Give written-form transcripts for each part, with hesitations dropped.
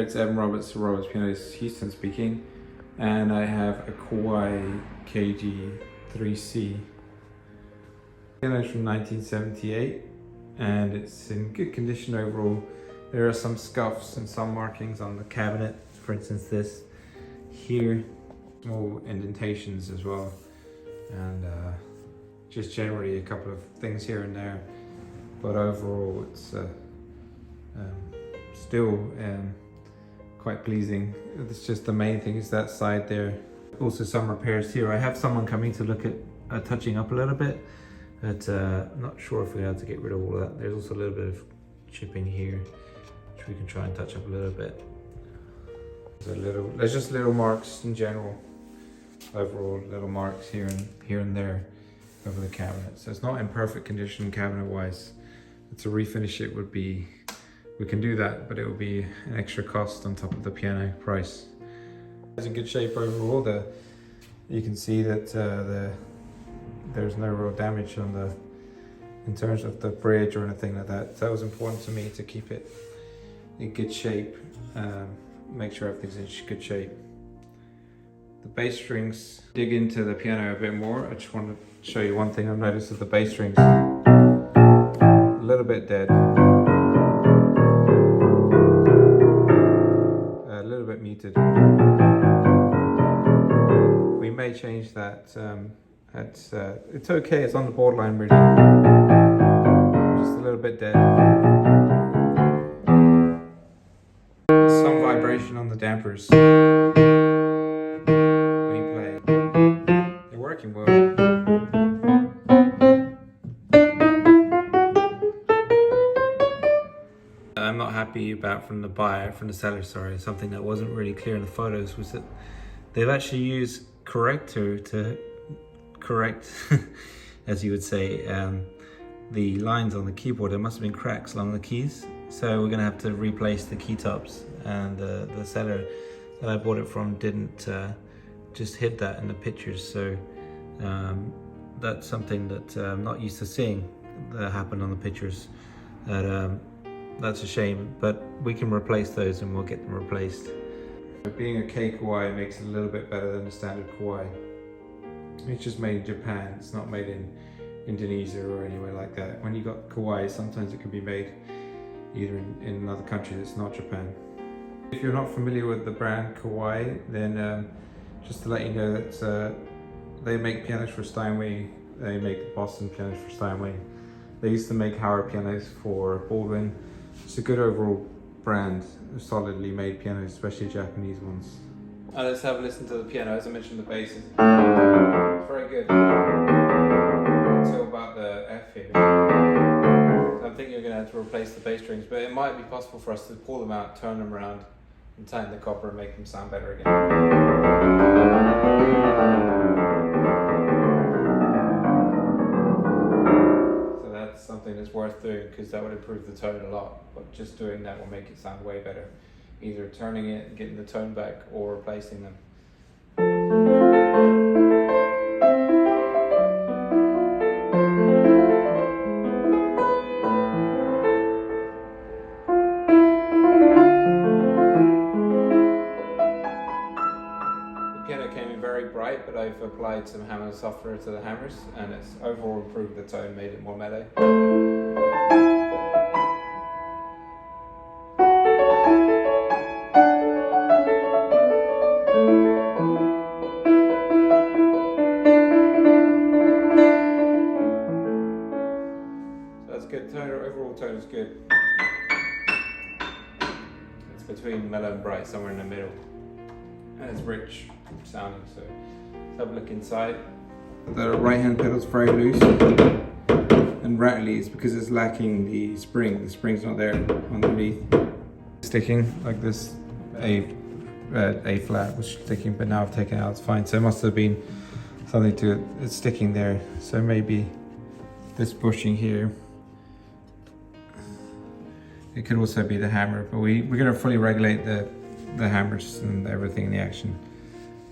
it's Evan Roberts, Roberts Pianos, Houston speaking, and I have a Kawai KG-3C. Piano is from 1978, and it's in good condition overall. There are some scuffs and some markings on the cabinet, for instance this here, small indentations as well, and just generally a couple of things here and there, but overall it's still quite pleasing. It's just the main thing is that side there. Also some repairs here. I have someone coming to look at touching up a little bit, but I'm not sure if we're able to get rid of all of that. There's also a little bit of chipping here, which we can try and touch up a little bit. There's just little marks in general. Overall, little marks here and there over the cabinet. So it's not in perfect condition cabinet-wise. To refinish it would be, we can do that, but it would be an extra cost on top of the piano price. It's in good shape overall. You can see that there's no real damage on in terms of the bridge or anything like that. So that was important to me to keep it in good shape, make sure everything's in good shape. The bass strings, dig into the piano a bit more. I just want to show you one thing I've noticed with the bass strings. A little bit dead. A little bit muted. We may change that. It's okay, it's on the borderline really. Just a little bit dead. Some vibration on the dampers. When you play. They're working well. I'm not happy about from the seller, sorry, something that wasn't really clear in the photos was that they've actually used corrector to correct, as you would say, the lines on the keyboard. There must have been cracks along the keys, so we're gonna have to replace the key tops, and the seller that I bought it from didn't just hid that in the pictures, so that's something that I'm not used to seeing that happened on the pictures. That's a shame, but we can replace those and we'll get them replaced. Being a K Kawai makes it a little bit better than the standard Kawai. It's just made in Japan, it's not made in Indonesia or anywhere like that. When you got Kawai, sometimes it can be made either in another country that's not Japan. If you're not familiar with the brand Kawai, then just to let you know that they make pianos for Steinway, they make Boston pianos for Steinway. They used to make Howard pianos for Baldwin. It's a good overall brand, solidly made pianos, especially Japanese ones. Let's have a listen to the piano. As I mentioned, the bass is very good until about the F here. So I think you're going to have to replace the bass strings, but it might be possible for us to pull them out, turn them around, and tighten the copper and make them sound better again. Something that's worth doing, because that would improve the tone a lot, but just doing that will make it sound way better, either turning it and getting the tone back or replacing them. The piano came in very bright, but I've applied some hammer software to the hammers and it's overall improved the tone, made it more mellow. So that's good. Overall tone is good. It's between mellow and bright, somewhere in the middle. And it's rich sounding, so let's have a look inside. The right hand pedal is very loose and rattly. It's because it's lacking the spring. The spring's not there underneath. Sticking like this, A flat was sticking, but now I've taken it out, it's fine. So it must have been something to it. It's sticking there. So maybe this bushing here. It could also be the hammer, but we're going to fully regulate the hammers and everything in the action.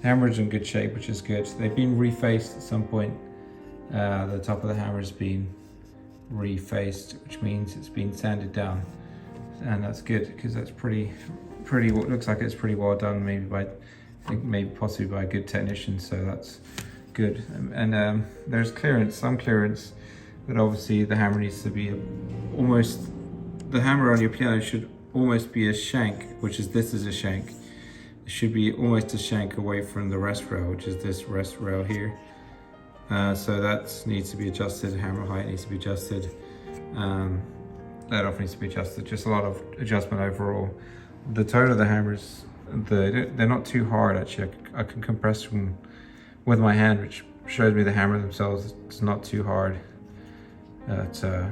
The hammer's in good shape, which is good. They've been refaced at some point. The top of the hammer's been refaced, which means it's been sanded down, and that's good because that's pretty looks like it's pretty well done, maybe by, I think maybe possibly by a good technician, so that's good. And there's clearance, some clearance, but obviously the hammer needs to be almost, the hammer on your piano should almost be a shank, which is, this is a shank. It should be almost a shank away from the rest rail, which is this rest rail here. So that needs to be adjusted, hammer height needs to be adjusted. That off needs to be adjusted, just a lot of adjustment overall. The tone of the hammers, they're not too hard actually. I can compress them with my hand, which shows me the hammer themselves, it's not too hard. So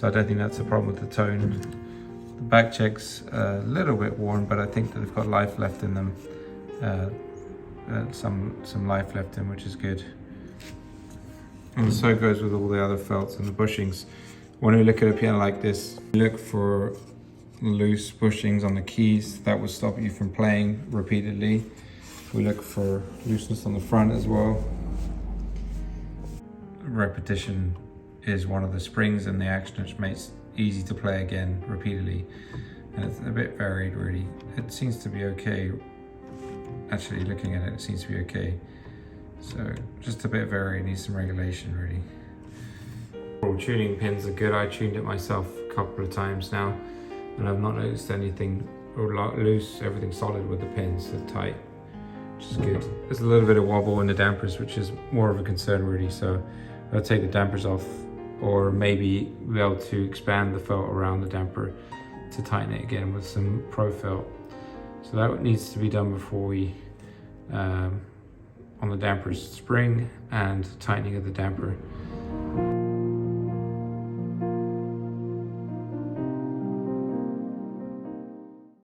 I don't think that's a problem with the tone. The back check's a little bit worn, but I think that they've got life left in them. Some life left in, which is good. And so goes with all the other felts and the bushings. When we look at a piano like this, look for loose bushings on the keys. That will stop you from playing repeatedly. We look for looseness on the front as well. Repetition is one of the springs in the action which makes it easy to play again repeatedly. And it's a bit varied really. It seems to be okay. Actually looking at it, it seems to be okay. So just a bit varied, needs some regulation really. Tuning pins are good. I tuned it myself a couple of times now, and I've not noticed anything loose. Everything's solid with the pins, they're tight, which is good. There's a little bit of wobble in the dampers, which is more of a concern really. So I'll take the dampers off, or maybe be able to expand the felt around the damper to tighten it again with some pro felt. So that needs to be done before we, on the damper's spring and tightening of the damper.